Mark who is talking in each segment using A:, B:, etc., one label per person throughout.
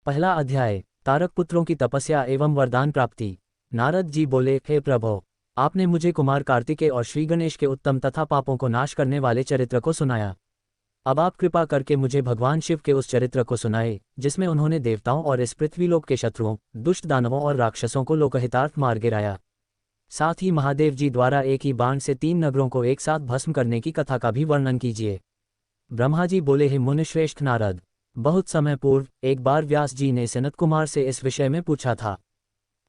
A: पहला अध्याय, तारक पुत्रों की तपस्या एवं वरदान प्राप्ति। नारद जी बोले, हे प्रभो, आपने मुझे कुमार कार्तिकेय और श्री गणेश के उत्तम तथा पापों को नाश करने वाले चरित्र को सुनाया। अब आप कृपा करके मुझे भगवान शिव के उस चरित्र को सुनाए जिसमें उन्होंने देवताओं और इस पृथ्वीलोक के शत्रुओं, दुष्ट दानवों और राक्षसों को लोकहितार्थ मार गिराया। साथ ही महादेव जी द्वारा एक ही बाण से 3 नगरों को एक साथ भस्म करने की कथा का भी वर्णन कीजिए। ब्रह्मा जी बोले, हे मुनिश्रेष्ठ नारद, बहुत समय पूर्व एक बार व्यास जी ने सनत कुमार से इस विषय में पूछा था।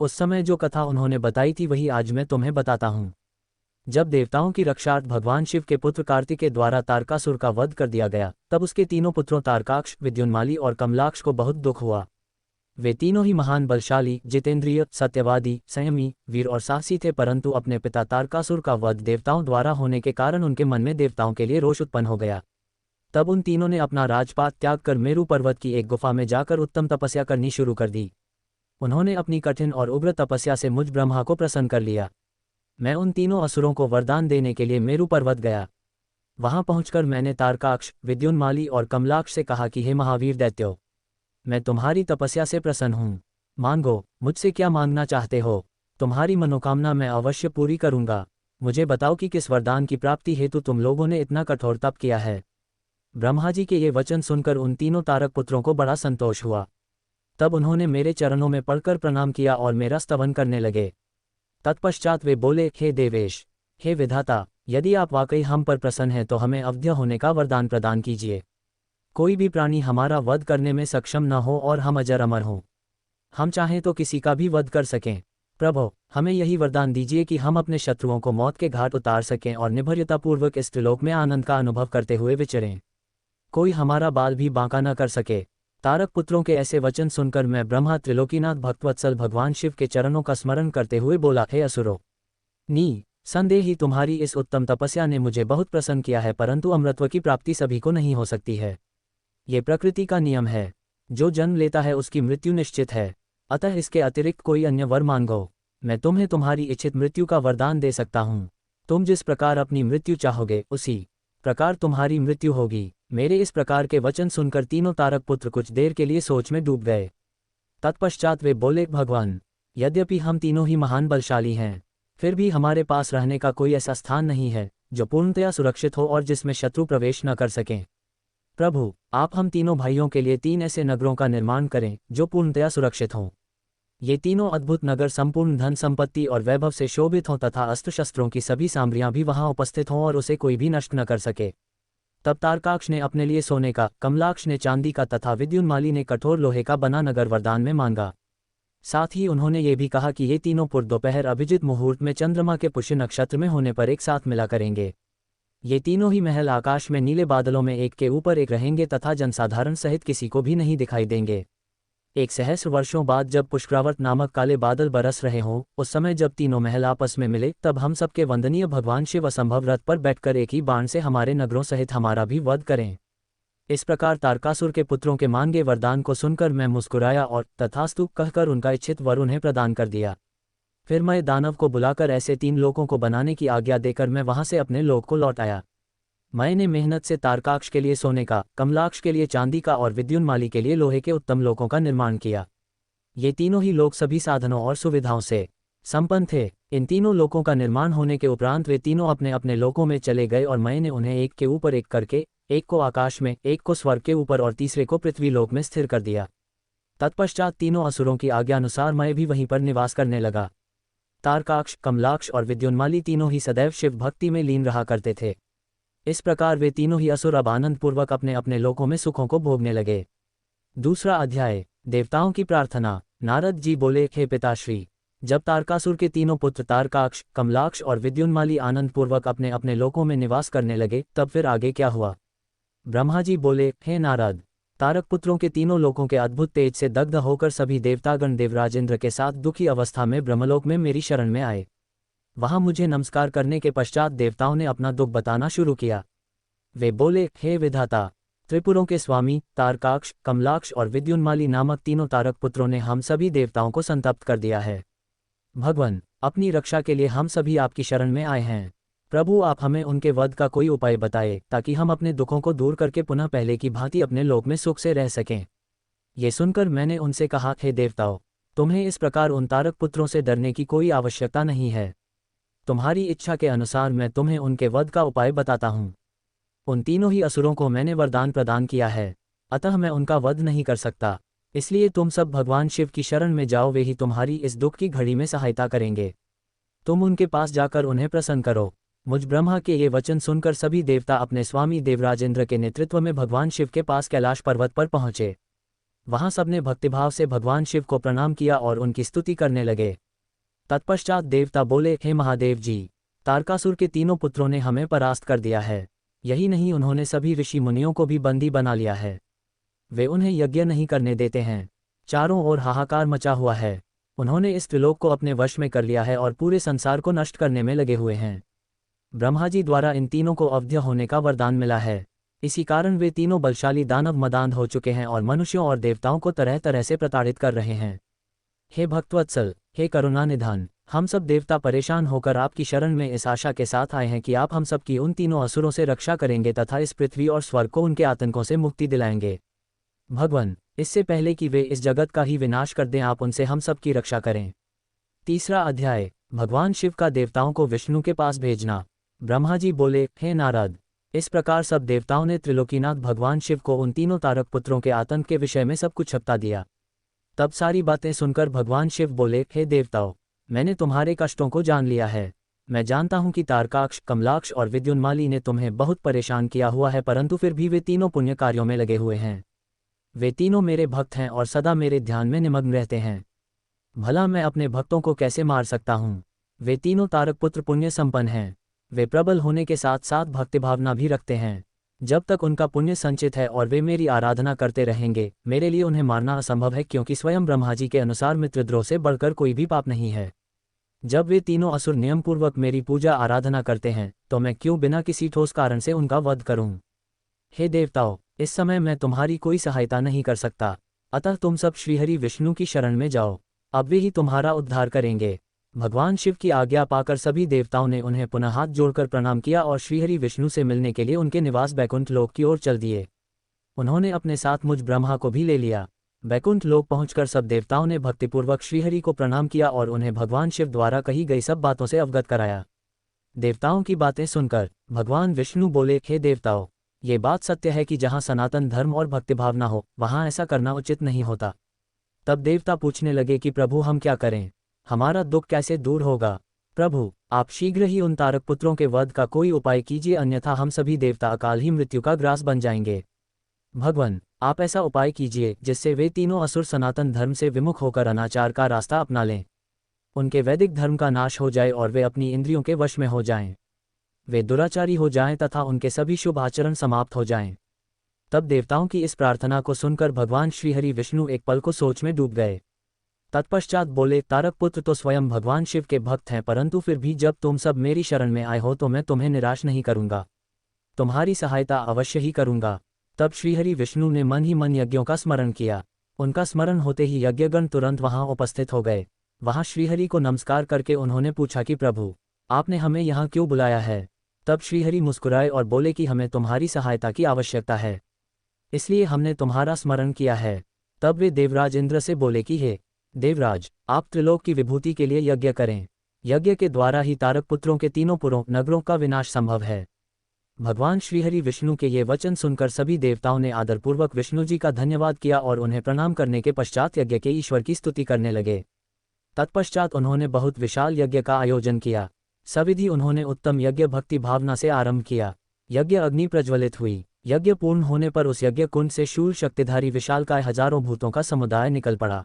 A: उस समय जो कथा उन्होंने बताई थी वही आज मैं तुम्हें बताता हूँ। जब देवताओं की रक्षार्थ भगवान शिव के पुत्र कार्तिकेय द्वारा तारकासुर का वध कर दिया गया, तब उसके तीनों पुत्रों तारकाक्ष, विद्युन्माली और कमलाक्ष को बहुत दुख हुआ। वे तीनों ही महान बलशाली, जितेंद्रिय, सत्यवादी, संयमी, वीर और साहसी थे, परंतु अपने पिता तारकासुर का वध देवताओं द्वारा होने के कारण उनके मन में देवताओं के लिए रोष उत्पन्न हो गया। तब उन तीनों ने अपना राजपाट त्याग कर मेरु पर्वत की एक गुफा में जाकर उत्तम तपस्या करनी शुरू कर दी। उन्होंने अपनी कठिन और उग्र तपस्या से मुझ ब्रह्मा को प्रसन्न कर लिया। मैं उन तीनों असुरों को वरदान देने के लिए मेरु पर्वत गया। वहां पहुंचकर मैंने तारकाक्ष, विद्युन्माली और कमलाक्ष से कहा कि हे महावीर दैत्यो, मैं तुम्हारी तपस्या से प्रसन्न हूँ। मांगो, मुझसे क्या मांगना चाहते हो, तुम्हारी मनोकामना मैं अवश्य पूरी करूंगा। मुझे बताओ कि किस वरदान की प्राप्ति हेतु तुम लोगों ने इतना कठोर तप किया है। ब्रह्मा जी के ये वचन सुनकर उन तीनों तारक पुत्रों को बड़ा संतोष हुआ। तब उन्होंने मेरे चरणों में पड़कर प्रणाम किया और मेरा स्तवन करने लगे। तत्पश्चात वे बोले, हे देवेश, हे विधाता, यदि आप वाकई हम पर प्रसन्न हैं तो हमें अवध्य होने का वरदान प्रदान कीजिए। कोई भी प्राणी हमारा वध करने में सक्षम न हो और हम अजर अमर हों। हम चाहें तो किसी का भी वध कर सकें। प्रभो, हमें यही वरदान दीजिए कि हम अपने शत्रुओं को मौत के घाट उतार सकें और निर्भयतापूर्वक इस त्रिलोक में आनंद का अनुभव करते हुए विचरें। कोई हमारा बाल भी बांका न कर सके। तारक पुत्रों के ऐसे वचन सुनकर मैं ब्रह्मा त्रिलोकीनाथ भक्तवत्सल भगवान शिव के चरणों का स्मरण करते हुए बोला, हे असुरो, संदेह ही तुम्हारी इस उत्तम तपस्या ने मुझे बहुत प्रसन्न किया है, परंतु अमृतत्व की प्राप्ति सभी को नहीं हो सकती है। ये प्रकृति का नियम है। जो जन्म लेता है उसकी मृत्यु निश्चित है। अतः इसके अतिरिक्त कोई अन्य वर मांगो। मैं तुम्हें तुम्हारी इच्छित मृत्यु का वरदान दे सकता हूँ। तुम जिस प्रकार अपनी मृत्यु चाहोगे उसी प्रकार तुम्हारी मृत्यु होगी। मेरे इस प्रकार के वचन सुनकर तीनों तारक पुत्र कुछ देर के लिए सोच में डूब गए। तत्पश्चात वे बोले, भगवान, यद्यपि हम तीनों ही महान बलशाली हैं, फिर भी हमारे पास रहने का कोई ऐसा स्थान नहीं है जो पूर्णतया सुरक्षित हो और जिसमें शत्रु प्रवेश न कर सकें। प्रभु, आप हम तीनों भाइयों के लिए 3 ऐसे नगरों का निर्माण करें जो पूर्णतया सुरक्षित हों। ये तीनों अद्भुत नगर संपूर्ण धन संपत्ति और वैभव से शोभित हों तथा अस्त्र शस्त्रों की सभी सामग्रियां भी वहां उपस्थित हों और उसे कोई भी नष्ट न कर सके। तब तारकाक्ष ने अपने लिए सोने का, कमलाक्ष ने चांदी का तथा विद्युन्माली ने कठोर लोहे का बना नगर वरदान में मांगा। साथ ही उन्होंने ये भी कहा कि ये तीनों पुर दोपहर अभिजित मुहूर्त में चंद्रमा के पुष्य नक्षत्र में होने पर एक साथ मिला करेंगे। ये तीनों ही महल आकाश में नीले बादलों में एक के ऊपर एक रहेंगे तथा जनसाधारण सहित किसी को भी नहीं दिखाई देंगे। 1 सहस्र वर्षों बाद जब पुष्करावर्त नामक काले बादल बरस रहे हों, उस समय जब तीनों महल आपस में मिले, तब हम सबके वंदनीय भगवान शिव असंभव रथ पर बैठकर एक ही बाण से हमारे नगरों सहित हमारा भी वध करें। इस प्रकार तारकासुर के पुत्रों के मांगे वरदान को सुनकर मैं मुस्कुराया और तथास्तु कहकर उनका इच्छित वर उन्हें प्रदान कर दिया। फिर मैं दानव को बुलाकर ऐसे 3 लोकों को बनाने की आज्ञा देकर मैं वहां से अपने लोक को लौट आया। मैंने मेहनत से तारकाक्ष के लिए सोने का, कमलाक्ष के लिए चांदी का और विद्युन्माली के लिए लोहे के उत्तम लोकों का निर्माण किया। ये तीनों ही लोक सभी साधनों और सुविधाओं से संपन्न थे। इन तीनों लोकों का निर्माण होने के उपरांत वे तीनों अपने अपने लोकों में चले गए और मैंने उन्हें एक के ऊपर एक करके, एक को आकाश में, एक को स्वर्ग के ऊपर और तीसरे को पृथ्वी लोक में स्थिर कर दिया। तत्पश्चात तीनों असुरों की आज्ञानुसार मैं भी वहीं पर निवास करने लगा। तारकाक्ष, कमलाक्ष और विद्युन्माली तीनों ही सदैव शिव भक्ति में लीन रहा करते थे। इस प्रकार वे तीनों ही असुर अब आनंदपूर्वक अपने अपने लोकों में सुखों को भोगने लगे। दूसरा अध्याय, देवताओं की प्रार्थना। नारद जी बोले, हे पिताश्री, जब तारकासुर के तीनों पुत्र तारकाक्ष, कमलाक्ष और विद्युन्माली आनंदपूर्वक अपने अपने लोकों में निवास करने लगे, तब फिर आगे क्या हुआ? ब्रह्मा जी बोले, हे नारद, तारक पुत्रों के तीनों लोकों के अद्भुत तेज से दग्ध होकर सभी देवतागण देवराजेंद्र के साथ दुखी अवस्था में ब्रह्मलोक में मेरी शरण में आए। वहां मुझे नमस्कार करने के पश्चात देवताओं ने अपना दुख बताना शुरू किया। वे बोले, हे विधाता, त्रिपुरों के स्वामी तारकाक्ष, कमलाक्ष और विद्युन्माली नामक तीनों तारक पुत्रों ने हम सभी देवताओं को संतप्त कर दिया है। भगवान, अपनी रक्षा के लिए हम सभी आपकी शरण में आए हैं। प्रभु, आप हमें उनके वध का कोई उपाय बताए ताकि हम अपने दुखों को दूर करके पुनः पहले की भांति अपने लोक में सुख से रह सकें। ये सुनकर मैंने उनसे कहा, हे देवताओं, तुम्हें इस प्रकार उन तारक पुत्रों से डरने की कोई आवश्यकता नहीं है। तुम्हारी इच्छा के अनुसार मैं तुम्हें उनके वध का उपाय बताता हूँ। उन तीनों ही असुरों को मैंने वरदान प्रदान किया है, अतः मैं उनका वध नहीं कर सकता। इसलिए तुम सब भगवान शिव की शरण में जाओ, वे ही तुम्हारी इस दुख की घड़ी में सहायता करेंगे। तुम उनके पास जाकर उन्हें प्रसन्न करो। मुझ ब्रह्मा के ये वचन सुनकर सभी देवता अपने स्वामी देवराजेंद्र के नेतृत्व में भगवान शिव के पास कैलाश पर्वत पर पहुंचे। वहां सबने भक्तिभाव से भगवान शिव को प्रणाम किया और उनकी स्तुति करने लगे। तत्पश्चात देवता बोले, हे महादेव जी, तारकासुर के तीनों पुत्रों ने हमें परास्त कर दिया है। यही नहीं, उन्होंने सभी ऋषि मुनियों को भी बंदी बना लिया है। वे उन्हें यज्ञ नहीं करने देते हैं। चारों ओर हाहाकार मचा हुआ है। उन्होंने इस त्रिलोक को अपने वश में कर लिया है और पूरे संसार को नष्ट करने में लगे हुए हैं। ब्रह्मा जी द्वारा इन तीनों को अवध्य होने का वरदान मिला है। इसी कारण वे तीनों बलशाली दानव मदांध हो चुके हैं और मनुष्यों और देवताओं को तरह तरह से प्रताड़ित कर रहे हैं। हे भक्तवत्सल, हे करुणा निधान, हम सब देवता परेशान होकर आपकी शरण में इस आशा के साथ आए हैं कि आप हम सब की उन तीनों असुरों से रक्षा करेंगे तथा इस पृथ्वी और स्वर्ग को उनके आतंकों से मुक्ति दिलाएंगे। भगवान, इससे पहले कि वे इस जगत का ही विनाश कर दें, आप उनसे हम सब की रक्षा करें। तीसरा अध्याय, भगवान शिव का देवताओं को विष्णु के पास भेजना। ब्रह्मा जी बोले, हे नारद, इस प्रकार सब देवताओं ने त्रिलोकीनाथ भगवान शिव को उन तीनों तारक पुत्रों के आतंक के विषय में सब कुछ बता दिया। तब सारी बातें सुनकर भगवान शिव बोले, हे देवताओं, मैंने तुम्हारे कष्टों को जान लिया है। मैं जानता हूं कि तारकाक्ष, कमलाक्ष और विद्युन्माली ने तुम्हें बहुत परेशान किया हुआ है, परंतु फिर भी वे तीनों पुण्य कार्यों में लगे हुए हैं। वे तीनों मेरे भक्त हैं और सदा मेरे ध्यान में निमग्न रहते हैं। भला मैं अपने भक्तों को कैसे मार सकता हूँ? वे तीनों तारक पुत्र पुण्य संपन्न हैं। वे प्रबल होने के साथ साथ भक्तिभावना भी रखते हैं। जब तक उनका पुण्य संचित है और वे मेरी आराधना करते रहेंगे, मेरे लिए उन्हें मारना असंभव है, क्योंकि स्वयं ब्रह्मा जी के अनुसार मित्रद्रोह से बढ़कर कोई भी पाप नहीं है। जब वे तीनों असुर नियमपूर्वक मेरी पूजा आराधना करते हैं, तो मैं क्यों बिना किसी ठोस कारण से उनका वध करूं? हे देवताओं, इस समय मैं तुम्हारी कोई सहायता नहीं कर सकता, अतः तुम सब श्रीहरि विष्णु की शरण में जाओ, अब वे ही तुम्हारा उद्धार करेंगे। भगवान शिव की आज्ञा पाकर सभी देवताओं ने उन्हें पुनः हाथ जोड़कर प्रणाम किया और श्रीहरि विष्णु से मिलने के लिए उनके निवास बैकुंठ लोक की ओर चल दिए। उन्होंने अपने साथ मुझ ब्रह्मा को भी ले लिया। बैकुंठ लोक पहुंचकर सब देवताओं ने भक्तिपूर्वक श्रीहरि को प्रणाम किया और उन्हें भगवान शिव द्वारा कही गई सब बातों से अवगत कराया। देवताओं की बातें सुनकर भगवान विष्णु बोले, हे देवताओं, ये बात सत्य है कि जहाँ सनातन धर्म और भक्तिभाव न हो, वहाँ ऐसा करना उचित नहीं होता। तब देवता पूछने लगे कि प्रभु, हम क्या करें? हमारा दुख कैसे दूर होगा? प्रभु, आप शीघ्र ही उन तारक पुत्रों के वध का कोई उपाय कीजिए, अन्यथा हम सभी देवता अकाल ही मृत्यु का ग्रास बन जाएंगे। भगवान, आप ऐसा उपाय कीजिए जिससे वे तीनों असुर सनातन धर्म से विमुख होकर अनाचार का रास्ता अपना लें। उनके वैदिक धर्म का नाश हो जाए और वे अपनी इंद्रियों के वश में हो जाएं। वे दुराचारी हो जाएं तथा उनके सभी शुभ आचरण समाप्त हो जाएं। तब देवताओं की इस प्रार्थना को सुनकर भगवान श्रीहरि विष्णु एक पल को सोच में डूब गए। तत्पश्चात बोले, तारक पुत्र तो स्वयं भगवान शिव के भक्त हैं, परंतु फिर भी जब तुम सब मेरी शरण में आए हो तो मैं तुम्हें निराश नहीं करूंगा, तुम्हारी सहायता अवश्य ही करूंगा। तब श्रीहरि विष्णु ने मन ही मन यज्ञों का स्मरण किया। उनका स्मरण होते ही यज्ञगण तुरंत वहां उपस्थित हो गए। वहां श्रीहरि को नमस्कार करके उन्होंने पूछा कि प्रभु, आपने हमें यहाँ क्यों बुलाया है? तब श्रीहरि मुस्कुराए और बोले कि हमें तुम्हारी सहायता की आवश्यकता है, इसलिए हमने तुम्हारा स्मरण किया है। तब वे देवराज इंद्र से बोले कि हे देवराज, आप त्रिलोक की विभूति के लिए यज्ञ करें। यज्ञ के द्वारा ही तारक पुत्रों के तीनों पुरों नगरों का विनाश संभव है। भगवान श्रीहरि विष्णु के ये वचन सुनकर सभी देवताओं ने आदरपूर्वक विष्णु जी का धन्यवाद किया और उन्हें प्रणाम करने के पश्चात यज्ञ के ईश्वर की स्तुति करने लगे। तत्पश्चात उन्होंने बहुत विशाल यज्ञ का आयोजन किया। सविधि उन्होंने उत्तम यज्ञ भक्ति भावना से आरंभ किया। यज्ञ अग्नि प्रज्वलित हुई। यज्ञ पूर्ण होने पर उस यज्ञ कुंड से शूल शक्तिधारी विशालकाय हजारों भूतों का समुदाय निकल पड़ा।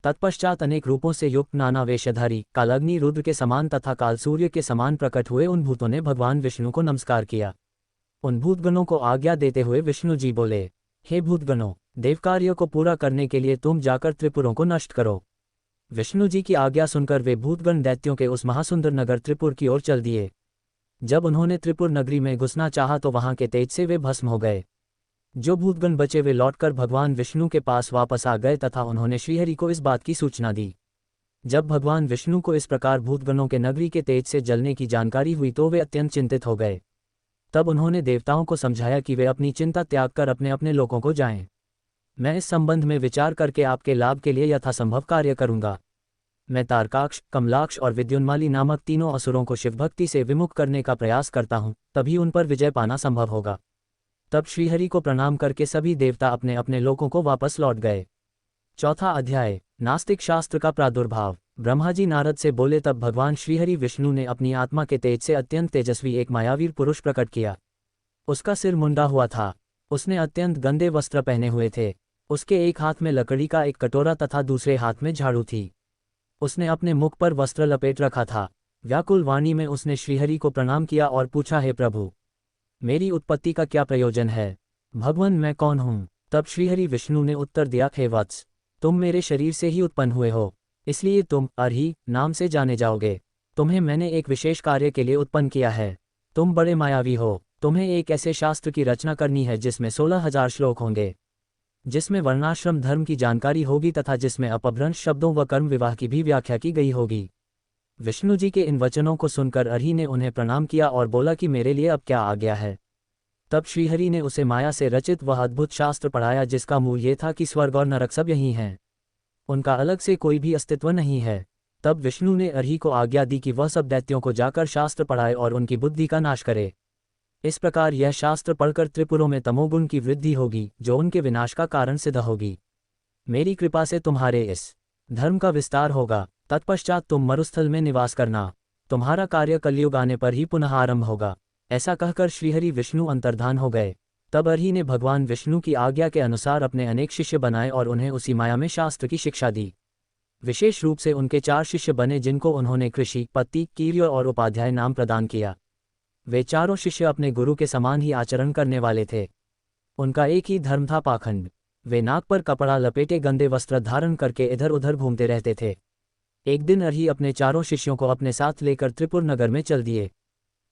A: तत्पश्चात अनेक रूपों से युक्त नाना वेशधारी कालाग्नि रुद्र के समान तथा काल सूर्य के समान प्रकट हुए उन भूतों ने भगवान विष्णु को नमस्कार किया। उन भूतगणों को आज्ञा देते हुए विष्णु जी बोले, हे भूतगणों, देवकार्य को पूरा करने के लिए तुम जाकर त्रिपुरों को नष्ट करो। विष्णु जी की आज्ञा सुनकर वे भूतगण दैत्यों के उस महासुंदर नगर त्रिपुर की ओर चल दिए। जब उन्होंने त्रिपुर नगरी में घुसना चाहा तो वहां के तेज से वे भस्म हो गए। जो भूतगण बचे वे लौटकर भगवान विष्णु के पास वापस आ गए तथा उन्होंने श्रीहरि को इस बात की सूचना दी। जब भगवान विष्णु को इस प्रकार भूतगणों के नगरी के तेज से जलने की जानकारी हुई तो वे अत्यंत चिंतित हो गए। तब उन्होंने देवताओं को समझाया कि वे अपनी चिंता त्याग कर अपने अपने लोकों को जाएं। मैं इस संबंध में विचार करके आपके लाभ के लिए यथासंभव कार्य करूंगा। मैं तारकाक्ष, कमलाक्ष और विद्युन्माली नामक तीनों असुरों को शिवभक्ति से विमुख करने का प्रयास करता हूं, तभी उन पर विजय पाना संभव होगा। तब श्रीहरि को प्रणाम करके सभी देवता अपने अपने लोकों को वापस लौट गए। चौथा अध्याय, नास्तिक शास्त्र का प्रादुर्भाव। ब्रह्मा जी नारद से बोले, तब भगवान श्रीहरि विष्णु ने अपनी आत्मा के तेज से अत्यंत तेजस्वी एक मायावीर पुरुष प्रकट किया। उसका सिर मुंडा हुआ था। उसने अत्यंत गंदे वस्त्र पहने हुए थे। उसके एक हाथ में लकड़ी का एक कटोरा तथा दूसरे हाथ में झाड़ू थी। उसने अपने मुख पर वस्त्र लपेट रखा था। व्याकुल वाणी में उसने श्रीहरि को प्रणाम किया और पूछा, हे प्रभु, मेरी उत्पत्ति का क्या प्रयोजन है? भगवान, मैं कौन हूँ? तब श्रीहरि विष्णु ने उत्तर दिया, हे वत्स, तुम मेरे शरीर से ही उत्पन्न हुए हो, इसलिए तुम अर्ही नाम से जाने जाओगे। तुम्हें मैंने एक विशेष कार्य के लिए उत्पन्न किया है। तुम बड़े मायावी हो। तुम्हें एक ऐसे शास्त्र की रचना करनी है जिसमें 16,000 श्लोक होंगे, जिसमें वर्णाश्रम धर्म की जानकारी होगी तथा जिसमें अपभ्रंश शब्दों व कर्म विवाह की भी व्याख्या की गई होगी। विष्णु जी के इन वचनों को सुनकर अर्ही ने उन्हें प्रणाम किया और बोला कि मेरे लिए अब क्या आ गया है। तब श्रीहरि ने उसे माया से रचित वह अद्भुत शास्त्र पढ़ाया जिसका मूल ये था कि स्वर्ग और नरक सब यही हैं, उनका अलग से कोई भी अस्तित्व नहीं है। तब विष्णु ने अर्ही को आज्ञा दी कि वह सब दैत्यों को जाकर शास्त्र पढ़ाए और उनकी बुद्धि का नाश करे। इस प्रकार यह शास्त्र पढ़कर त्रिपुरों में तमोगुण की वृद्धि होगी, जो उनके विनाश का कारण सिद्ध होगी। मेरी कृपा से तुम्हारे इस धर्म का विस्तार होगा। तत्पश्चात तुम मरुस्थल में निवास करना। तुम्हारा कार्य कलयुग आने पर ही पुनः आरंभ होगा। ऐसा कहकर श्रीहरि विष्णु अंतर्धान हो गए। तब अर्ही ने भगवान विष्णु की आज्ञा के अनुसार अपने अनेक शिष्य बनाए और उन्हें उसी माया में शास्त्र की शिक्षा दी। विशेष रूप से उनके 4 शिष्य बने जिनको उन्होंने कृषि, पत्ति, कीर्य और उपाध्याय नाम प्रदान किया। वे चारों शिष्य अपने गुरु के समान ही आचरण करने वाले थे। उनका एक ही धर्म था, पाखंड। वे नाक पर कपड़ा लपेटे गंदे वस्त्र धारण करके इधर उधर घूमते रहते थे। एक दिन अर्ही अपने चारों शिष्यों को अपने साथ लेकर त्रिपुर नगर में चल दिए।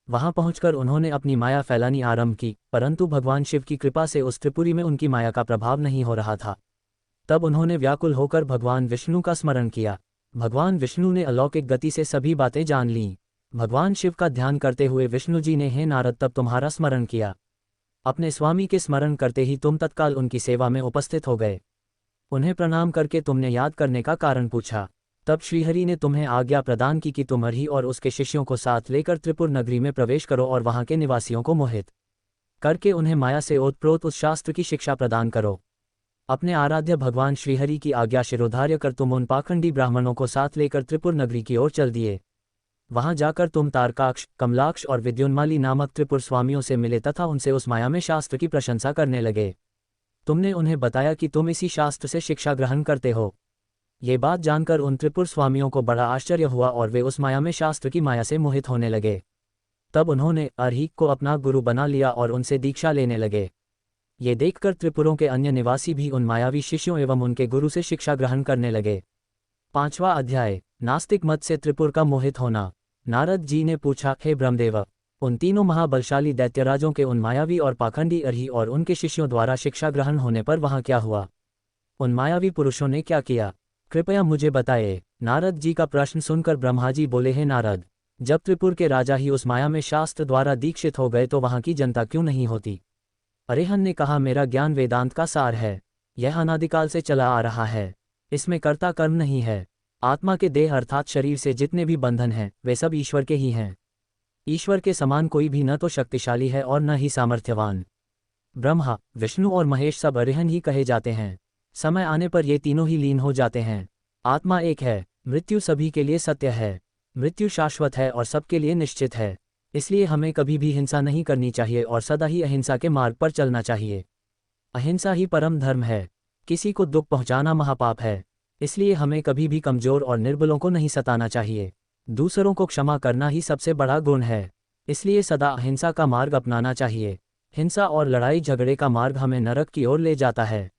A: वहां पहुंचकर उन्होंने अपनी माया फैलानी आरंभ की, परंतु भगवान शिव की कृपा से उस त्रिपुरी में उनकी माया का प्रभाव नहीं हो रहा था। तब उन्होंने व्याकुल होकर भगवान विष्णु का स्मरण किया। भगवान विष्णु ने अलौकिक गति से सभी बातें जान लीं। भगवान शिव का ध्यान करते हुए विष्णु जी ने, हे नारद, तब तुम्हारा स्मरण किया। अपने स्वामी के स्मरण करते ही तुम तत्काल उनकी सेवा में उपस्थित हो गए। उन्हें प्रणाम करके तुमने याद करने का कारण पूछा। तब श्रीहरि ने तुम्हें आज्ञा प्रदान की कि तुम अर्ही और उसके शिष्यों को साथ लेकर त्रिपुर नगरी में प्रवेश करो और वहां के निवासियों को मोहित करके उन्हें माया से ओतप्रोत उस शास्त्र की शिक्षा प्रदान करो। अपने आराध्य भगवान श्रीहरि की आज्ञा शिरोधार्य कर तुम उन पाखंडी ब्राह्मणों को साथ लेकर त्रिपुर नगरी की ओर चल दिए। वहां जाकर तुम तारकाक्ष, कमलाक्ष और विद्युन्माली नामक त्रिपुर स्वामियों से मिले तथा उनसे उस माया में शास्त्र की प्रशंसा करने लगे। तुमने उन्हें बताया कि तुम इसी शास्त्र से शिक्षा ग्रहण करते हो। ये बात जानकर उन त्रिपुर स्वामियों को बड़ा आश्चर्य हुआ और वे उस माया में शास्त्र की माया से मोहित होने लगे। तब उन्होंने अर्ही को अपना गुरु बना लिया और उनसे दीक्षा लेने लगे। ये देखकर त्रिपुरों के अन्य निवासी भी उन मायावी शिष्यों एवं उनके गुरु से शिक्षा ग्रहण करने लगे। 5वां अध्याय, नास्तिक मत से त्रिपुर का मोहित होना। नारद जी ने पूछा, हे ब्रह्मदेव, उन तीनों महाबलशाली दैत्यराजों के उन मायावी और पाखंडी अर्ही और उनके शिष्यों द्वारा शिक्षा ग्रहण होने पर वहां क्या हुआ? उन मायावी पुरुषों ने क्या किया? कृपया मुझे बताइए। नारद जी का प्रश्न सुनकर ब्रह्मा जी बोले, हे नारद, जब त्रिपुर के राजा ही उस माया में शास्त्र द्वारा दीक्षित हो गए तो वहां की जनता क्यों नहीं होती? अरिहन ने कहा, मेरा ज्ञान वेदांत का सार है। यह अनादिकाल से चला आ रहा है। इसमें कर्ता कर्म नहीं है। आत्मा के देह अर्थात शरीर से जितने भी बंधन हैं वे सब ईश्वर के ही हैं। ईश्वर के समान कोई भी न तो शक्तिशाली है और न ही सामर्थ्यवान। ब्रह्मा, विष्णु और महेश सब अरिहन ही कहे जाते हैं। समय आने पर ये तीनों ही लीन हो जाते हैं। आत्मा एक है। मृत्यु सभी के लिए सत्य है। मृत्यु शाश्वत है और सबके लिए निश्चित है। इसलिए हमें कभी भी हिंसा नहीं करनी चाहिए और सदा ही अहिंसा के मार्ग पर चलना चाहिए। अहिंसा ही परम धर्म है। किसी को दुख पहुंचाना महापाप है। इसलिए हमें कभी भी कमजोर और निर्बलों को नहीं सताना चाहिए। दूसरों को क्षमा करना ही सबसे बड़ा गुण है। इसलिए सदा अहिंसा का मार्ग अपनाना चाहिए। हिंसा और लड़ाई झगड़े का मार्ग हमें नरक की ओर ले जाता है।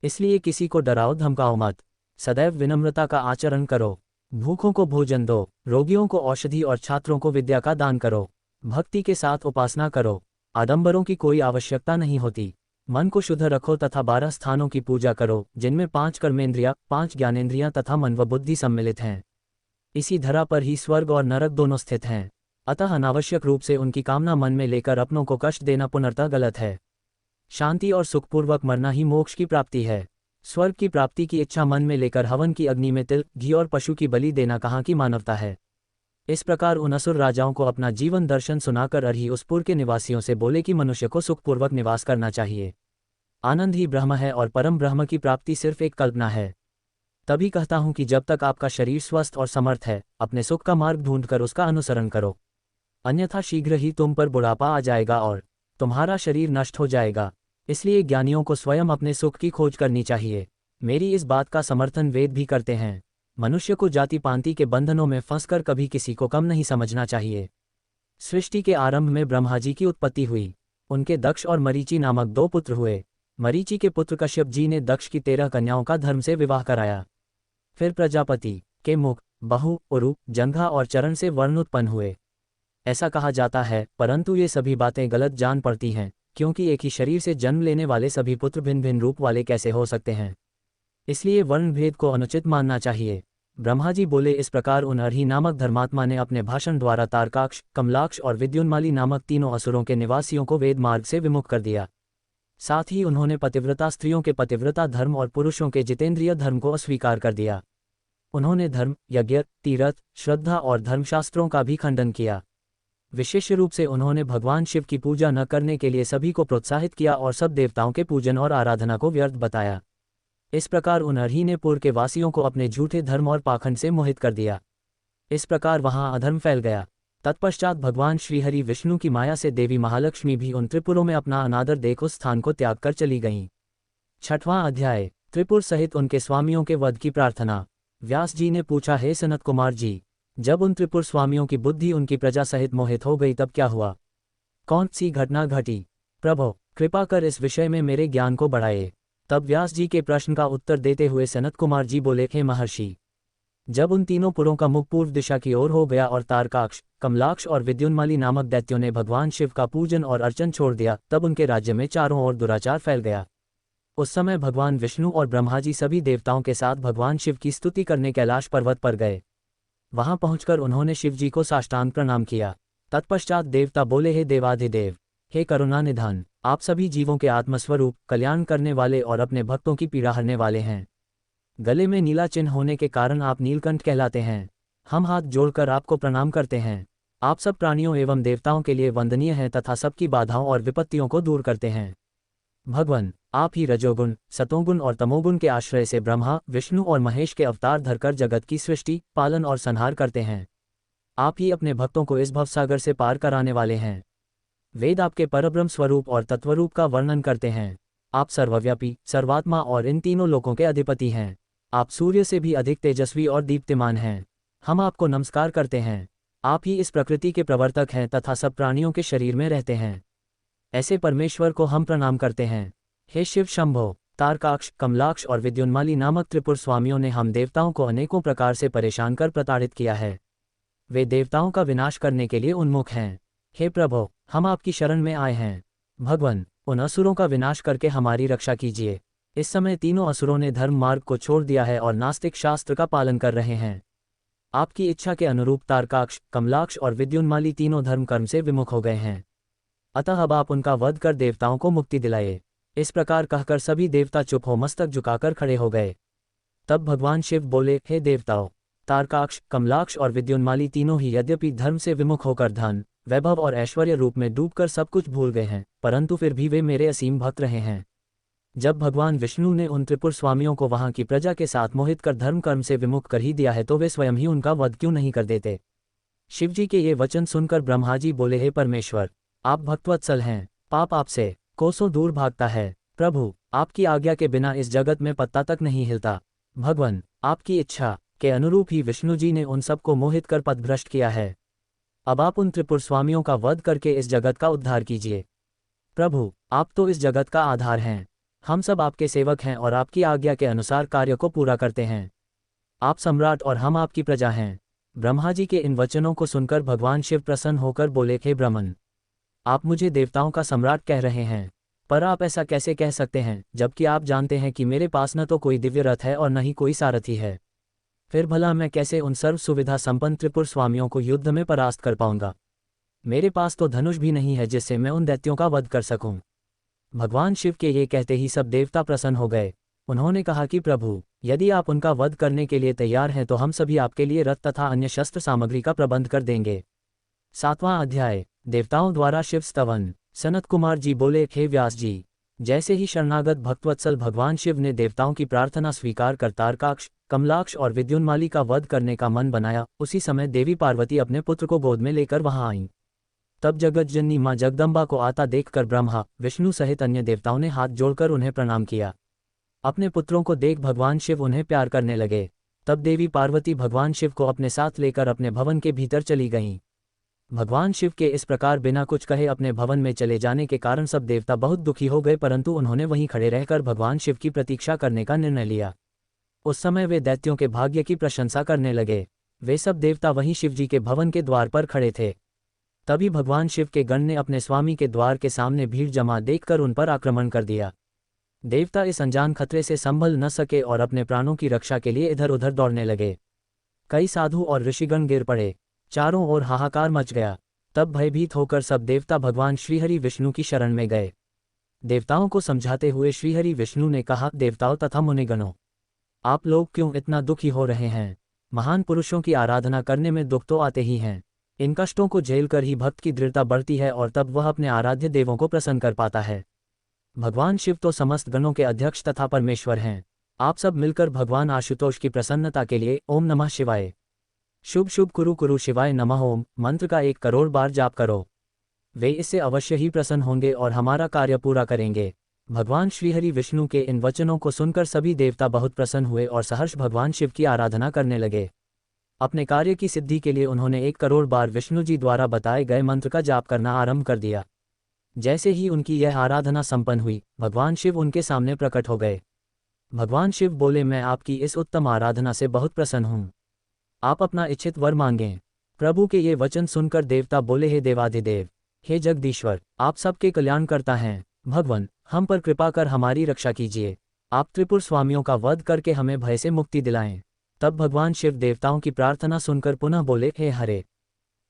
A: इसलिए किसी को डराओ धमकाओ मत। सदैव विनम्रता का आचरण करो। भूखों को भोजन दो, रोगियों को औषधि और छात्रों को विद्या का दान करो। भक्ति के साथ उपासना करो। आडंबरों की कोई आवश्यकता नहीं होती। मन को शुद्ध रखो तथा 12 स्थानों की पूजा करो जिनमें 5 कर्मेंद्रियां, 5 ज्ञानेंद्रियां तथा मन व बुद्धि सम्मिलित हैं। इसी धरा पर ही स्वर्ग और नरक दोनों स्थित हैं। अतः अनावश्यक रूप से उनकी कामना मन में लेकर अपनों को कष्ट देना पुनर्तः गलत है। शांति और सुखपूर्वक मरना ही मोक्ष की प्राप्ति है। स्वर्ग की प्राप्ति की इच्छा मन में लेकर हवन की अग्नि में तिल, घी और पशु की बलि देना कहाँ की मानवता है। इस प्रकार उन असुर राजाओं को अपना जीवन दर्शन सुनाकर अरही उस पुर के निवासियों से बोले कि मनुष्य को सुखपूर्वक निवास करना चाहिए। आनंद ही ब्रह्म है और परम ब्रह्म की प्राप्ति सिर्फ एक कल्पना है। तभी कहता हूं कि जब तक आपका शरीर स्वस्थ और समर्थ है, अपने सुख का मार्ग ढूंढकर उसका अनुसरण करो, अन्यथा शीघ्र ही तुम पर बुढ़ापा आ जाएगा और तुम्हारा शरीर नष्ट हो जाएगा। इसलिए ज्ञानियों को स्वयं अपने सुख की खोज करनी चाहिए। मेरी इस बात का समर्थन वेद भी करते हैं। मनुष्य को जाति पांति के बंधनों में फंसकर कभी किसी को कम नहीं समझना चाहिए। सृष्टि के आरंभ में ब्रह्मा जी की उत्पत्ति हुई। उनके दक्ष और मरीचि नामक 2 पुत्र हुए। मरीचि के पुत्र कश्यप जी ने दक्ष की 13 कन्याओं का धर्म से विवाह कराया। फिर प्रजापति के मुख, बहु, उरु, जंघा और चरण से वर्ण उत्पन्न हुए, ऐसा कहा जाता है। परंतु ये सभी बातें गलत जान पड़ती हैं, क्योंकि एक ही शरीर से जन्म लेने वाले सभी पुत्र भिन्न भिन्न रूप वाले कैसे हो सकते हैं। इसलिए वर्ण भेद को अनुचित मानना चाहिए। ब्रह्मा जी बोले। इस प्रकार उन अरही नामक धर्मात्मा ने अपने भाषण द्वारा तारकाक्ष, कमलाक्ष और विद्युन्माली नामक तीनों असुरों के निवासियों को वेद मार्ग से विमुख कर दिया। साथ ही उन्होंने पतिव्रता स्त्रियों के पतिव्रता धर्म और पुरुषों के जितेंद्रिय धर्म को अस्वीकार कर दिया। उन्होंने धर्म, यज्ञ, तीर्थ, श्रद्धा और धर्मशास्त्रों का भी खंडन किया। विशेष रूप से उन्होंने भगवान शिव की पूजा न करने के लिए सभी को प्रोत्साहित किया और सब देवताओं के पूजन और आराधना को व्यर्थ बताया। इस प्रकार उन अरही ने पुर के वासियों को अपने झूठे धर्म और पाखंड से मोहित कर दिया। इस प्रकार वहां अधर्म फैल गया। तत्पश्चात भगवान श्रीहरि विष्णु की माया से देवी महालक्ष्मी भी उन त्रिपुरों में अपना अनादर देख उस स्थान को त्याग कर चली गईं। 6वां अध्याय, त्रिपुर सहित उनके स्वामियों के वध की प्रार्थना। व्यास जी ने पूछा, हे सनत कुमार जी, जब उन त्रिपुर स्वामियों की बुद्धि उनकी प्रजा सहित मोहित हो गई तब क्या हुआ? कौन सी घटना घटी? प्रभो, कृपा कर इस विषय में मेरे ज्ञान को बढ़ाए। तब व्यास जी के प्रश्न का उत्तर देते हुए सनत कुमार जी बोले, हे महर्षि, जब उन तीनों पुरों का मुख पूर्व दिशा की ओर हो गया और तारकाक्ष, कमलाक्ष और विद्युन्माली नामक दैत्यों ने भगवान शिव का पूजन और अर्चन छोड़ दिया, तब उनके राज्य में चारों ओर दुराचार फैल गया। उस समय भगवान विष्णु और ब्रह्मा जी सभी देवताओं के साथ भगवान शिव की स्तुति करने कैलाश पर्वत पर गए। वहां पहुंचकर उन्होंने शिव जी को साष्टांग प्रणाम किया। तत्पश्चात देवता बोले, हे देवाधिदेव, हे करुणा निधान, आप सभी जीवों के आत्मस्वरूप, कल्याण करने वाले और अपने भक्तों की पीड़ा हरने वाले हैं। गले में नीला चिन्ह होने के कारण आप नीलकंठ कहलाते हैं। हम हाथ जोड़कर आपको प्रणाम करते हैं। आप सब प्राणियों एवं देवताओं के लिए वंदनीय हैं तथा सबकी बाधाओं और विपत्तियों को दूर करते हैं। भगवान, आप ही रजोगुण, सतोगुण और तमोगुण के आश्रय से ब्रह्मा, विष्णु और महेश के अवतार धरकर जगत की सृष्टि, पालन और संहार करते हैं। आप ही अपने भक्तों को इस भवसागर से पार कराने वाले हैं। वेद आपके परब्रह्म स्वरूप और तत्वरूप का वर्णन करते हैं। आप सर्वव्यापी, सर्वात्मा और इन तीनों लोकों के अधिपति हैं। आप सूर्य से भी अधिक तेजस्वी और दीप्तिमान हैं। हम आपको नमस्कार करते हैं। आप ही इस प्रकृति के प्रवर्तक हैं तथा सब प्राणियों के शरीर में रहते हैं। ऐसे परमेश्वर को हम प्रणाम करते हैं। हे शिव शंभो, तारकाक्ष, कमलाक्ष और विद्युन्माली नामक त्रिपुर स्वामियों ने हम देवताओं को अनेकों प्रकार से परेशान कर प्रताड़ित किया है। वे देवताओं का विनाश करने के लिए उन्मुख हैं। हे प्रभो, हम आपकी शरण में आए हैं। भगवान, उन असुरों का विनाश करके हमारी रक्षा कीजिए। इस समय तीनों असुरों ने धर्म मार्ग को छोड़ दिया है और नास्तिक शास्त्र का पालन कर रहे हैं। आपकी इच्छा के अनुरूप तारकाक्ष, कमलाक्ष और विद्युन्माली तीनों धर्म कर्म से विमुख हो गए हैं। अतः अब आप उनका वध कर देवताओं को मुक्ति दिलाए। इस प्रकार कहकर सभी देवता चुप हो मस्तक झुकाकर खड़े हो गए। तब भगवान शिव बोले, हे देवताओं, तारकाक्ष, कमलाक्ष और विद्युन्माली तीनों ही यद्यपि धर्म से विमुख होकर धन, वैभव और ऐश्वर्य रूप में डूबकर सब कुछ भूल गए हैं, परंतु फिर भी वे मेरे असीम भक्त रहे हैं। जब भगवान विष्णु ने उन त्रिपुर स्वामियों को वहां की प्रजा के साथ मोहित कर धर्म कर्म से विमुख कर ही दिया है, तो वे स्वयं ही उनका वध क्यों नहीं कर देते? शिवजी के ये वचन सुनकर ब्रह्मा जी बोले, हे परमेश्वर, आप भक्तवत्सल हैं। पाप आपसे कोसों दूर भागता है। प्रभु, आपकी आज्ञा के बिना इस जगत में पत्ता तक नहीं हिलता। भगवान, आपकी इच्छा के अनुरूप ही विष्णु जी ने उन सबको मोहित कर पथभ्रष्ट किया है। अब आप उन त्रिपुर स्वामियों का वध करके इस जगत का उद्धार कीजिए। प्रभु, आप तो इस जगत का आधार हैं। हम सब आपके सेवक हैं और आपकी आज्ञा के अनुसार कार्य को पूरा करते हैं। आप सम्राट और हम आपकी प्रजा हैं। ब्रह्मा जी के इन वचनों को सुनकर भगवान शिव प्रसन्न होकर बोले, हे ब्रह्मन, आप मुझे देवताओं का सम्राट कह रहे हैं, पर आप ऐसा कैसे कह सकते हैं, जबकि आप जानते हैं कि मेरे पास न तो कोई दिव्य रथ है और न ही कोई सारथी है। फिर भला मैं कैसे उन सर्व सुविधा संपन्न त्रिपुर स्वामियों को युद्ध में परास्त कर पाऊंगा? मेरे पास तो धनुष भी नहीं है जिससे मैं उन दैत्यों का वध कर सकूं। भगवान शिव के ये कहते ही सब देवता प्रसन्न हो गए। उन्होंने कहा कि प्रभु, यदि आप उनका वध करने के लिए तैयार हैं तो हम सभी आपके लिए रथ तथा अन्य शस्त्र सामग्री का प्रबंध कर देंगे। 7वां अध्याय, देवताओं द्वारा शिव स्तवन। सनत कुमार जी बोले, हे व्यास जी, जैसे ही शरणागत भक्तवत्सल भगवान शिव ने देवताओं की प्रार्थना स्वीकार कर तारकाक्ष, कमलाक्ष और विद्युन्माली का वध करने का मन बनाया, उसी समय देवी पार्वती अपने पुत्र को गोद में लेकर वहां आईं। तब जगतजननी मां जगदम्बा को आता देखकर ब्रह्मा, विष्णु सहित अन्य देवताओं ने हाथ जोड़कर उन्हें प्रणाम किया। अपने पुत्रों को देख भगवान शिव उन्हें प्यार करने लगे। तब देवी पार्वती भगवान शिव को अपने साथ लेकर अपने भवन के भीतर चली गईं। भगवान शिव के इस प्रकार बिना कुछ कहे अपने भवन में चले जाने के कारण सब देवता बहुत दुखी हो गए, परंतु उन्होंने वहीं खड़े रहकर भगवान शिव की प्रतीक्षा करने का निर्णय लिया। उस समय वे दैत्यों के भाग्य की प्रशंसा करने लगे। वे सब देवता वहीं शिवजी के भवन के द्वार पर खड़े थे। तभी भगवान शिव के गण ने अपने स्वामी के द्वार के सामने भीड़ जमा देखकर उन पर आक्रमण कर दिया। देवता इस अनजान खतरे से संभल न सके और अपने प्राणों की रक्षा के लिए इधर उधर दौड़ने लगे। कई साधु और ऋषिगण गिर पड़े। चारों ओर हाहाकार मच गया। तब भयभीत होकर सब देवता भगवान श्रीहरि विष्णु की शरण में गए। देवताओं को समझाते हुए श्रीहरि विष्णु ने कहा, देवताओं तथा मुनिगणों, आप लोग क्यों इतना दुखी हो रहे हैं? महान पुरुषों की आराधना करने में दुख तो आते ही हैं। इन कष्टों को झेलकर ही भक्त की दृढ़ता बढ़ती है और तब वह अपने आराध्य देवों को प्रसन्न कर पाता है। भगवान शिव तो समस्त गणों के अध्यक्ष तथा परमेश्वर हैं। आप सब मिलकर भगवान आशुतोष की प्रसन्नता के लिए ओम नमः शिवाय, शुभ शुभ कुरु कुरु शिवाय नमः ओम मंत्र का 1 करोड़ बार जाप करो। वे इससे अवश्य ही प्रसन्न होंगे और हमारा कार्य पूरा करेंगे। भगवान श्रीहरि विष्णु के इन वचनों को सुनकर सभी देवता बहुत प्रसन्न हुए और सहर्ष भगवान शिव की आराधना करने लगे। अपने कार्य की सिद्धि के लिए उन्होंने 1 करोड़ बार विष्णु जी द्वारा बताए गए मंत्र का जाप करना आरंभ कर दिया। जैसे ही उनकी यह आराधना संपन्न हुई, भगवान शिव उनके सामने प्रकट हो गए। भगवान शिव बोले, मैं आपकी इस उत्तम आराधना से बहुत प्रसन्न हूँ। आप अपना इच्छित वर मांगें। प्रभु के ये वचन सुनकर देवता बोले, हे देवाधिदेव, हे जगदीश्वर, आप सबके कल्याण करता हैं। भगवान, हम पर कृपा कर हमारी रक्षा कीजिए। आप त्रिपुर स्वामियों का वध करके हमें भय से मुक्ति दिलाएं। तब भगवान शिव देवताओं की प्रार्थना सुनकर पुनः बोले, हे हरे,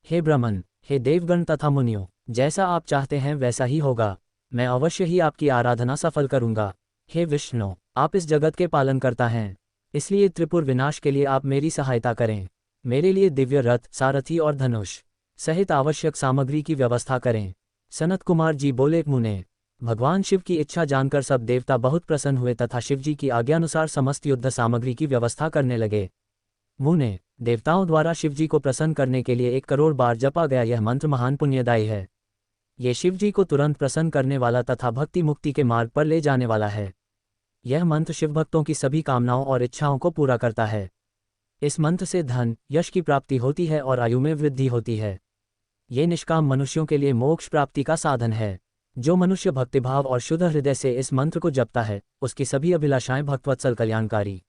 A: हे ब्रह्मन, हे देवगण तथा मुनियों, जैसा आप चाहते हैं वैसा ही होगा। मैं अवश्य ही आपकी आराधना सफल करूंगा। हे विष्णु, आप इस जगत के पालन करता हैं, इसलिए त्रिपुर विनाश के लिए आप मेरी सहायता करें। मेरे लिए दिव्य रथ, सारथी और धनुष सहित आवश्यक सामग्री की व्यवस्था करें। सनत कुमार जी बोले, मुने, भगवान शिव की इच्छा जानकर सब देवता बहुत प्रसन्न हुए तथा शिवजी की आज्ञानुसार समस्त युद्ध सामग्री की व्यवस्था करने लगे। मुने, देवताओं द्वारा शिवजी को प्रसन्न करने के लिए 1 करोड़ बार जपा गया यह मंत्र महान पुण्यदायी है। ये शिवजी को तुरंत प्रसन्न करने वाला तथा भक्ति मुक्ति के मार्ग पर ले जाने वाला है। यह मंत्र शिवभक्तों की सभी कामनाओं और इच्छाओं को पूरा करता है। इस मंत्र से धन, यश की प्राप्ति होती है और आयु में वृद्धि होती है। ये निष्काम मनुष्यों के लिए मोक्ष प्राप्ति का साधन है। जो मनुष्य भक्तिभाव और शुद्ध हृदय से इस मंत्र को जपता है, उसकी सभी अभिलाषाएं भक्तवत्सल कल्याणकारी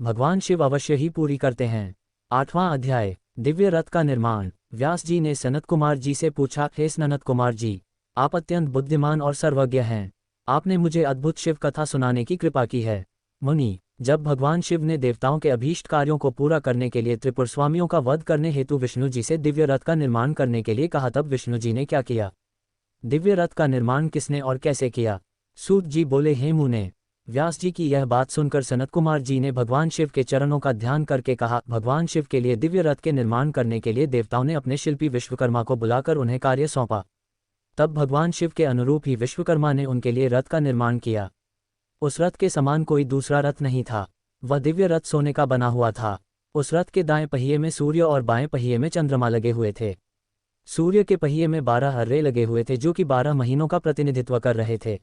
A: भगवान शिव अवश्य ही पूरी करते हैं। 8वां अध्याय, दिव्य रथ का निर्माण। व्यास जी ने सनत कुमार जी से पूछा, हे सनत कुमार जी, आप अत्यंत बुद्धिमान और सर्वज्ञ हैं। आपने मुझे अद्भुत शिव कथा सुनाने की कृपा की है। मुनि, जब भगवान शिव ने देवताओं के अभीष्ट कार्यों को पूरा करने के लिए त्रिपुर स्वामियों का वध करने हेतु विष्णु जी से दिव्य रथ का निर्माण करने के लिए कहा, तब विष्णु जी ने क्या किया? दिव्य रथ का निर्माण किसने और कैसे किया? सूत जी बोले, हे मुने, व्यास जी की यह बात सुनकर सनत कुमार जी ने भगवान शिव के चरणों का ध्यान करके कहा, भगवान शिव के लिए दिव्य रथ के निर्माण करने के लिए देवताओं ने अपने शिल्पी विश्वकर्मा को बुलाकर उन्हें कार्य सौंपा। तब भगवान शिव के अनुरूप ही विश्वकर्मा ने उनके लिए रथ का निर्माण किया। उस रथ के समान कोई दूसरा रथ नहीं था। वह दिव्य रथ सोने का बना हुआ था। उस रथ के दाएं पहिए में सूर्य और बाएं पहिए में चंद्रमा लगे हुए थे। सूर्य के पहिए में 12 हर्रे लगे हुए थे जो कि 12 महीनों का प्रतिनिधित्व कर रहे थे।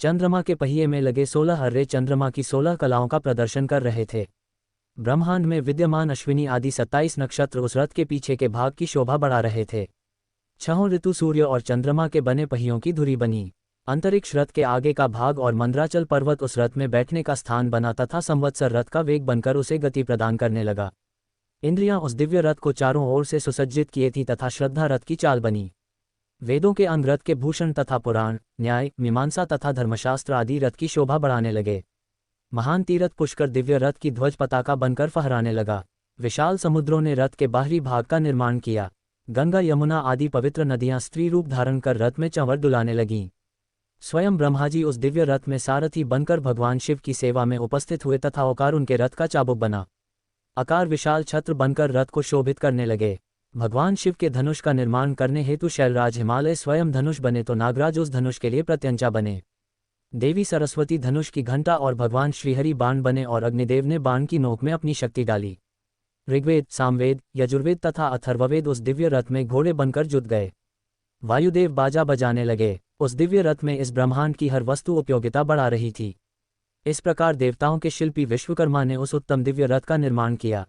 A: चंद्रमा के पहिए में लगे 16 हर्रे चंद्रमा की 16 कलाओं का प्रदर्शन कर रहे थे। ब्रह्मांड में विद्यमान अश्विनी आदि 27 नक्षत्र उस रथ के पीछे के भाग की शोभा बढ़ा रहे थे। 6 ऋतु सूर्य और चंद्रमा के बने पहियों की धुरी बनी। अंतरिक्ष रथ के आगे का भाग और मंद्राचल पर्वत उस रथ में बैठने का स्थान बना तथा संवत्सर रथ का वेग बनकर उसे गति प्रदान करने लगा। इंद्रियां उस दिव्य रथ को चारों ओर से सुसज्जित किए थी तथा श्रद्धा रथ की चाल बनी। वेदों के अंग रथ के भूषण तथा पुराण, न्याय, मीमांसा तथा धर्मशास्त्र आदि रथ की शोभा बढ़ाने लगे। महान तीरथ पुष्कर दिव्य रथ की ध्वज पताका बनकर फहराने लगा। विशाल समुद्रों ने रथ के बाहरी भाग का निर्माण किया। गंगा, यमुना आदि पवित्र नदियां स्त्री रूप धारण कर रथ में चंवर डुलाने लगीं। स्वयं ब्रह्मा जी उस दिव्य रथ में सारथी बनकर भगवान शिव की सेवा में उपस्थित हुए तथा आकार उनके रथ का चाबुक बना। आकार विशाल छत्र बनकर रथ को शोभित करने लगे। भगवान शिव के धनुष का निर्माण करने हेतु शैलराज हिमालय स्वयं धनुष बने तो नागराज उस धनुष के लिए प्रत्यंचा बने। देवी सरस्वती धनुष की घंटा और भगवान श्रीहरि बाण बने और अग्निदेव ने बाण की नोक में अपनी शक्ति डाली। ऋग्वेद, सामवेद, यजुर्वेद तथा अथर्ववेद उस दिव्य रथ में घोड़े बनकर जुट गए। वायुदेव बाजा बजाने लगे। उस दिव्य रथ में इस ब्रह्मांड की हर वस्तु उपयोगिता बढ़ा रही थी। इस प्रकार देवताओं के शिल्पी विश्वकर्मा ने उस उत्तम दिव्य रथ का निर्माण किया।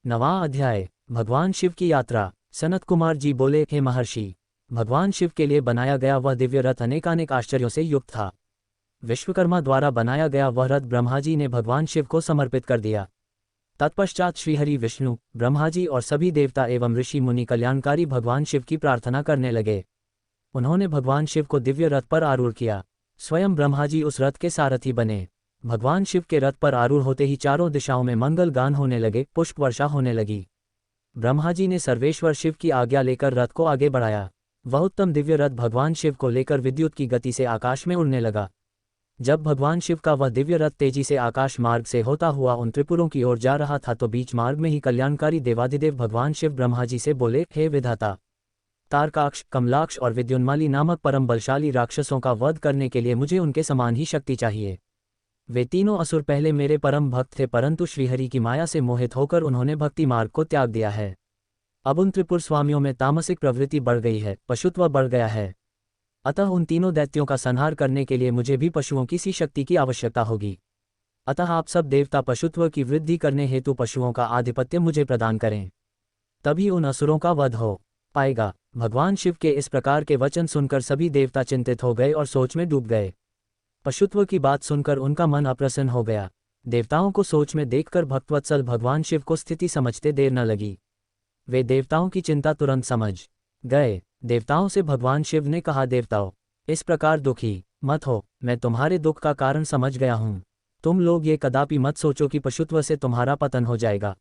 A: 9वां अध्याय, भगवान शिव की यात्रा। सनत कुमार जी बोले, हे महर्षि, भगवान शिव के लिए बनाया गया वह दिव्य रथ अनेकानेक आश्चर्यों से युक्त था। विश्वकर्मा द्वारा बनाया गया वह रथ ब्रह्मा जी ने भगवान शिव को समर्पित कर दिया। तत्पश्चात श्रीहरि, विष्णु, ब्रह्मा जी और सभी देवता एवं ऋषि मुनि कल्याणकारी भगवान शिव की प्रार्थना करने लगे। उन्होंने भगवान शिव को दिव्य रथ पर आरूढ़ किया। स्वयं ब्रह्मा जी उस रथ के सारथी बने। भगवान शिव के रथ पर आरूढ़ होते ही चारों दिशाओं में मंगल गान होने लगे, पुष्प वर्षा होने लगी। ब्रह्मा जी ने सर्वेश्वर शिव की आज्ञा लेकर रथ को आगे बढ़ाया। वह उत्तम दिव्य रथ भगवान शिव को लेकर विद्युत की गति से आकाश में उड़ने लगा। जब भगवान शिव का वह दिव्य रथ तेजी से आकाश मार्ग से होता हुआ उन त्रिपुरों की ओर जा रहा था तो बीच मार्ग में ही कल्याणकारी देवाधिदेव भगवान शिव ब्रह्मा जी से बोले, हे विधाता, तारकाक्ष, कमलाक्ष और विद्युन्माली नामक परम बलशाली राक्षसों का वध करने के लिए मुझे उनके समान ही शक्ति चाहिए। वे तीनों असुर पहले मेरे परम भक्त थे, परंतु श्रीहरि की माया से मोहित होकर उन्होंने भक्ति मार्ग को त्याग दिया है। अब उन त्रिपुर स्वामियों में तामसिक प्रवृत्ति बढ़ गई है, पशुत्व बढ़ गया है। अतः उन तीनों दैत्यों का संहार करने के लिए मुझे भी पशुओं की सी शक्ति की आवश्यकता होगी। अतः आप सब देवता पशुत्व की वृद्धि करने हेतु पशुओं का आधिपत्य मुझे प्रदान करें, तभी उन असुरों का वध हो पाएगा। भगवान शिव के इस प्रकार के वचन सुनकर सभी देवता चिंतित हो गए और सोच में डूब गए। पशुत्व की बात सुनकर उनका मन अप्रसन्न हो गया। देवताओं को सोच में देखकर भक्तवत्सल भगवान शिव को स्थिति समझते देर न लगी। वे देवताओं की चिंता तुरंत समझ गए। देवताओं से भगवान शिव ने कहा, देवताओं, इस प्रकार दुखी मत हो, मैं तुम्हारे दुख का कारण समझ गया हूँ। तुम लोग ये कदापि मत सोचो कि पशुत्व से तुम्हारा पतन हो जाएगा।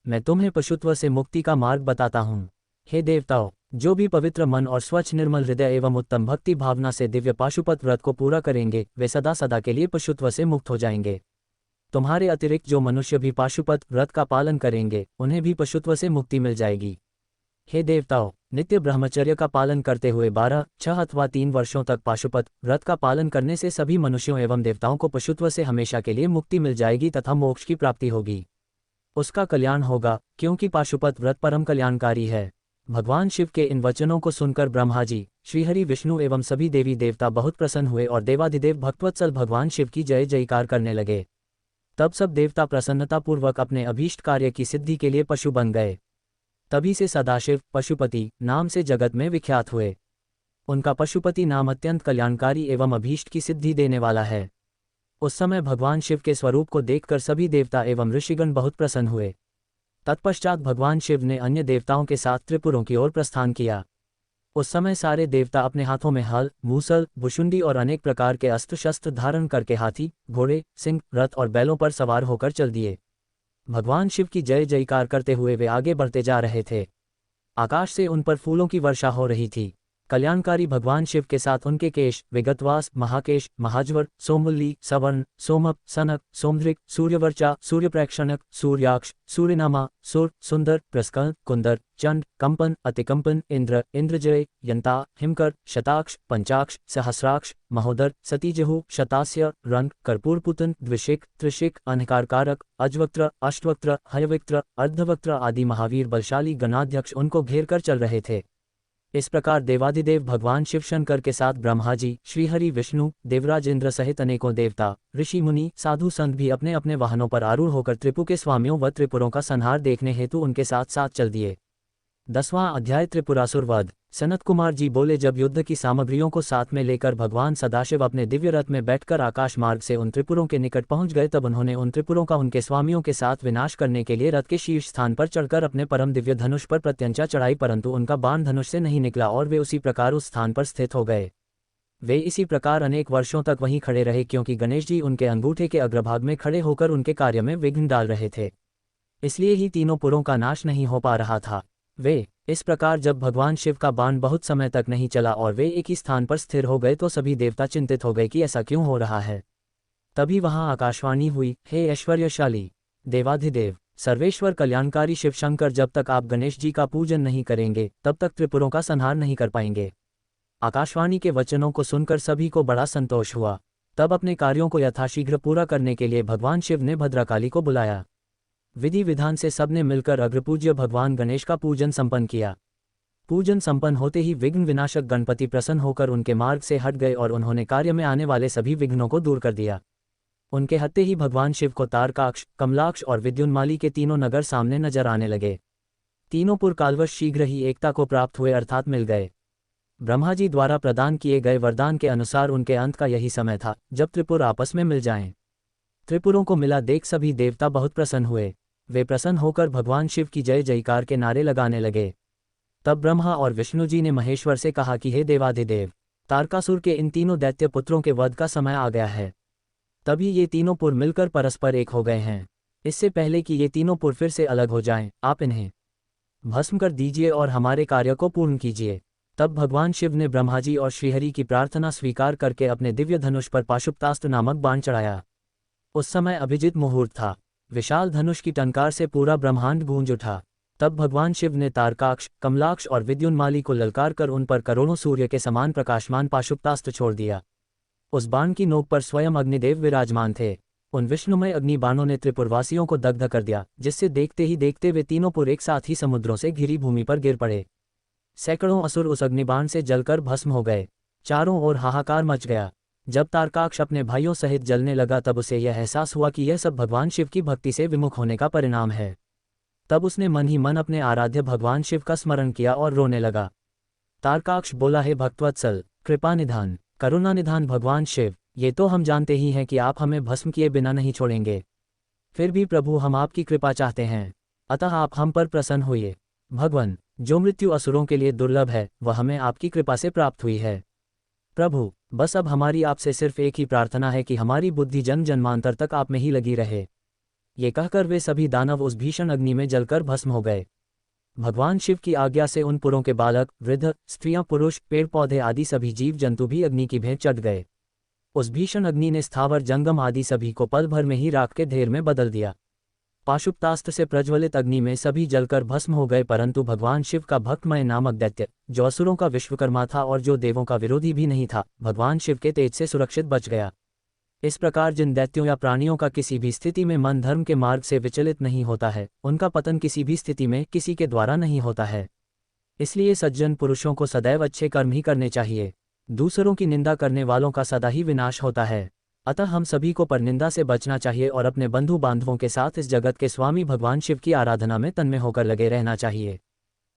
A: मैं तुम्हें पशुत्व से मुक्ति का मार्ग बताता हूँ। हे देवताओं, जो भी पवित्र मन और स्वच्छ निर्मल हृदय एवं उत्तम भक्ति भावना से दिव्य पाशुपत व्रत को पूरा करेंगे, वे सदा सदा के लिए पशुत्व से मुक्त हो जाएंगे। तुम्हारे अतिरिक्त जो मनुष्य भी पाशुपत व्रत का पालन करेंगे, उन्हें भी पशुत्व से मुक्ति मिल जाएगी। हे देवताओं, नित्य ब्रह्मचर्य का पालन करते हुए 12, 6 अथवा 3 वर्षों तक पाशुपत व्रत का पालन करने से सभी मनुष्यों एवं देवताओं को पशुत्व से हमेशा के लिए मुक्ति मिल जाएगी तथा मोक्ष की प्राप्ति होगी। उसका कल्याण होगा, क्योंकि पाशुपत व्रत परम कल्याणकारी है। भगवान शिव के इन वचनों को सुनकर ब्रह्मा जी, श्रीहरि, विष्णु एवं सभी देवी देवता बहुत प्रसन्न हुए और देवाधिदेव भक्तवत्सल भगवान शिव की जय जयकार करने लगे। तब सब देवता प्रसन्नतापूर्वक अपने अभीष्ट कार्य की सिद्धि के लिए पशु बन गए। तभी से सदाशिव पशुपति नाम से जगत में विख्यात हुए। उनका पशुपति नाम अत्यंत कल्याणकारी एवं अभीष्ट की सिद्धि देने वाला है। उस समय भगवान शिव के स्वरूप को देखकर सभी देवता एवं ऋषिगण बहुत प्रसन्न हुए। तत्पश्चात भगवान शिव ने अन्य देवताओं के साथ त्रिपुरों की ओर प्रस्थान किया। उस समय सारे देवता अपने हाथों में हल, मूसल, भुशुंडी और अनेक प्रकार के अस्त्र शस्त्र धारण करके हाथी, घोड़े, सिंह, रथ और बैलों पर सवार होकर चल दिए। भगवान शिव की जय जयकार करते हुए वे आगे बढ़ते जा रहे थे। आकाश से उन पर फूलों की वर्षा हो रही थी। कल्याणकारी भगवान शिव के साथ उनके केश, विगतवास, महाकेश, महाज्वर, सोमुल्ली, सवर्ण, सोमप, सनक, सोमधृक, सूर्यवर्चा, सूर्यप्रेक्षणक, सूर्याक्ष, सूर्यनामा, सुर, सुंदर, प्रस्कंद, कुंदर, चंड, कंपन, अतिकंपन, इंद्र, इंद्रजय, यंता, हिमकर, शताक्ष, पंचाक्ष, सहस्राक्ष, महोदर, सतीजहु, शतास्य, रंग, कर्पूरपुतन, द्विशिक, त्रिशिक, अनहकारकारक, अजवक्त्र, अष्टवक्त्र, हयवक्त्र, अर्धवक्त्र आदि महावीर बलशाली गणाध्यक्ष उनको घेर कर चल रहे थे। इस प्रकार देवाधिदेव भगवान शिव शंकर के साथ ब्रह्मा जी, श्रीहरि, विष्णु, देवराज इंद्र सहित अनेकों देवता, ऋषि मुनि, साधु संत भी अपने अपने वाहनों पर आरूढ़ होकर त्रिपु के स्वामियों व त्रिपुरों का संहार देखने हेतु उनके साथ साथ चल दिए। 10वां अध्याय, त्रिपुरासुर वध। सनत कुमार जी बोले, जब युद्ध की सामग्रियों को साथ में लेकर भगवान सदाशिव अपने दिव्य रथ में बैठकर आकाश मार्ग से उन त्रिपुरों के निकट पहुंच गए, तब उन्होंने उन त्रिपुरों का उनके स्वामियों के साथ विनाश करने के लिए रथ के शीर्ष स्थान पर चढ़कर अपने परम दिव्य धनुष पर प्रत्यंचा चढ़ाई, परंतु उनका बाण धनुष से नहीं निकला और वे उसी प्रकार उस स्थान पर स्थित हो गए। वे इसी प्रकार अनेक वर्षों तक वहीं खड़े रहे, क्योंकि गणेश जी उनके अंगूठे के अग्रभाग में खड़े होकर उनके कार्य में विघ्न डाल रहे थे। इसलिए ही तीनों पुरों का नाश नहीं हो पा रहा था। इस प्रकार जब भगवान शिव का बाण बहुत समय तक नहीं चला और वे एक ही स्थान पर स्थिर हो गए तो सभी देवता चिंतित हो गए कि ऐसा क्यों हो रहा है। तभी वहां आकाशवाणी हुई, हे ऐश्वर्यशाली देवाधिदेव सर्वेश्वर कल्याणकारी शिव शंकर, जब तक आप गणेश जी का पूजन नहीं करेंगे तब तक त्रिपुरों का संहार नहीं कर पाएंगे। आकाशवाणी के वचनों को सुनकर सभी को बड़ा संतोष हुआ। तब अपने कार्यों को यथाशीघ्र पूरा करने के लिए भगवान शिव ने भद्रकाली को बुलाया। विधि विधान से सबने मिलकर अग्रपूज्य भगवान गणेश का पूजन संपन्न किया। पूजन संपन्न होते ही विघ्न विनाशक गणपति प्रसन्न होकर उनके मार्ग से हट गए और उन्होंने कार्य में आने वाले सभी विघ्नों को दूर कर दिया। उनके हत्ते ही भगवान शिव को तारकाक्ष, कमलाक्ष और विद्युन्माली के तीनों नगर सामने नजर आने लगे। तीनों पुरकालवश शीघ्र ही एकता को प्राप्त हुए अर्थात मिल गए। ब्रह्मा जी द्वारा प्रदान किए गए वरदान के अनुसार उनके अंत का यही समय था जब त्रिपुर आपस में मिल जाएं। त्रिपुरों को मिला देख सभी देवता बहुत प्रसन्न हुए। वे प्रसन्न होकर भगवान शिव की जय जयकार के नारे लगाने लगे। तब ब्रह्मा और विष्णु जी ने महेश्वर से कहा कि हे देवाधिदेव, तारकासुर के इन तीनों दैत्य पुत्रों के वध का समय आ गया है। तभी ये तीनों पुर मिलकर परस्पर एक हो गए हैं। इससे पहले कि ये तीनों पुर फिर से अलग हो जाएं, आप इन्हें भस्म कर दीजिए और हमारे कार्य को पूर्ण कीजिए। तब भगवान शिव ने ब्रह्मा जी और श्रीहरि की प्रार्थना स्वीकार करके अपने दिव्य धनुष पर पाशुपतास्त्र नामक बाण चढ़ाया। उस समय अभिजित मुहूर्त था। विशाल धनुष की टंकार से पूरा ब्रह्मांड गूंज उठा। तब भगवान शिव ने तारकाक्ष, कमलाक्ष और विद्युन्माली को ललकार कर उन पर करोड़ों सूर्य के समान प्रकाशमान पाशुपतास्त्र छोड़ दिया। उस बाण की नोक पर स्वयं अग्निदेव विराजमान थे। उन विष्णुमय अग्नि बाणों ने त्रिपुरवासियों को दग्ध कर दिया, जिससे देखते ही देखते वे तीनों पुर एक साथ ही समुद्रों से घिरी भूमि पर गिर पड़े। सैकड़ों असुर उस अग्निबाण से जलकर भस्म हो गए। चारों ओर हाहाकार मच गया। जब तारकाक्ष अपने भाइयों सहित जलने लगा तब उसे यह एहसास हुआ कि यह सब भगवान शिव की भक्ति से विमुख होने का परिणाम है। तब उसने मन ही मन अपने आराध्य भगवान शिव का स्मरण किया और रोने लगा। तारकाक्ष बोला, हे भक्तवत्सल, कृपा निधान, करुणा निधान भगवान शिव, ये तो हम जानते ही हैं कि आप हमें भस्म किए बिना नहीं छोड़ेंगे। फिर भी प्रभु हम आपकी कृपा चाहते हैं, अतः आप हम पर प्रसन्न होइए। भगवान, जो मृत्यु असुरों के लिए दुर्लभ है वह हमें आपकी कृपा से प्राप्त हुई है। प्रभु, बस अब हमारी आपसे सिर्फ एक ही प्रार्थना है कि हमारी बुद्धि जन्म जन्मांतर तक आप में ही लगी रहे। ये कहकर वे सभी दानव उस भीषण अग्नि में जलकर भस्म हो गए। भगवान शिव की आज्ञा से उन पुरों के बालक, वृद्ध, स्त्रियां, पुरुष, पेड़ पौधे आदि सभी जीव जंतु भी अग्नि की भेंट चढ़ गए। उस भीषण अग्नि ने स्थावर जंगम आदि सभी को पल भर में ही राख के ढेर में बदल दिया। पाशुपतास्त्र से प्रज्वलित अग्नि में सभी जलकर भस्म हो गए, परंतु भगवान शिव का भक्तमय नामक दैत्य, जो असुरों का विश्वकर्मा था और जो देवों का विरोधी भी नहीं था, भगवान शिव के तेज से सुरक्षित बच गया। इस प्रकार जिन दैत्यों या प्राणियों का किसी भी स्थिति में मन धर्म के मार्ग से विचलित नहीं होता है, उनका पतन किसी भी स्थिति में किसी के द्वारा नहीं होता है। इसलिए सज्जन पुरुषों को सदैव अच्छे कर्म ही करने चाहिए। दूसरों की निंदा करने वालों का सदा ही विनाश होता है। अतः हम सभी को परनिंदा से बचना चाहिए और अपने बंधु बांधवों के साथ इस जगत के स्वामी भगवान शिव की आराधना में तन्मय होकर लगे रहना चाहिए।